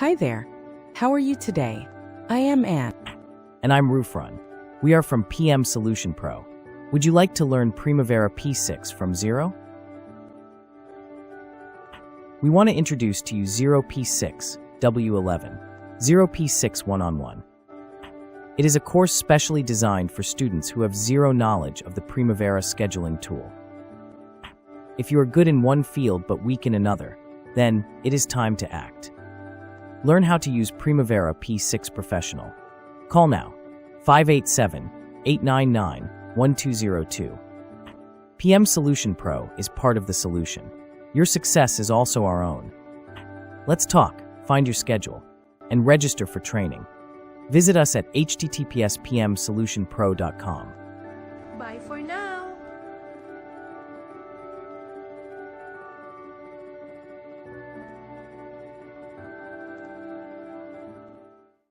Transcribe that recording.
Hi there. How are you today? I am Anne. And I'm Rufron. We are from PM Solution Pro. Would you like to learn Primavera P6 from zero? We want to introduce to you Zero P6 W11, Zero P6 One-on-One. It is a course specially designed for students who have zero knowledge of the Primavera scheduling tool. If you are good in one field but weak in another, then it is time to act. Learn how to use Primavera P6 Professional. Call now, 587-899-1202. PM Solution Pro is part of the solution. Your success is also our own. Let's talk, find your schedule, and register for training. Visit us at https://pmsolutionpro.com. Bye.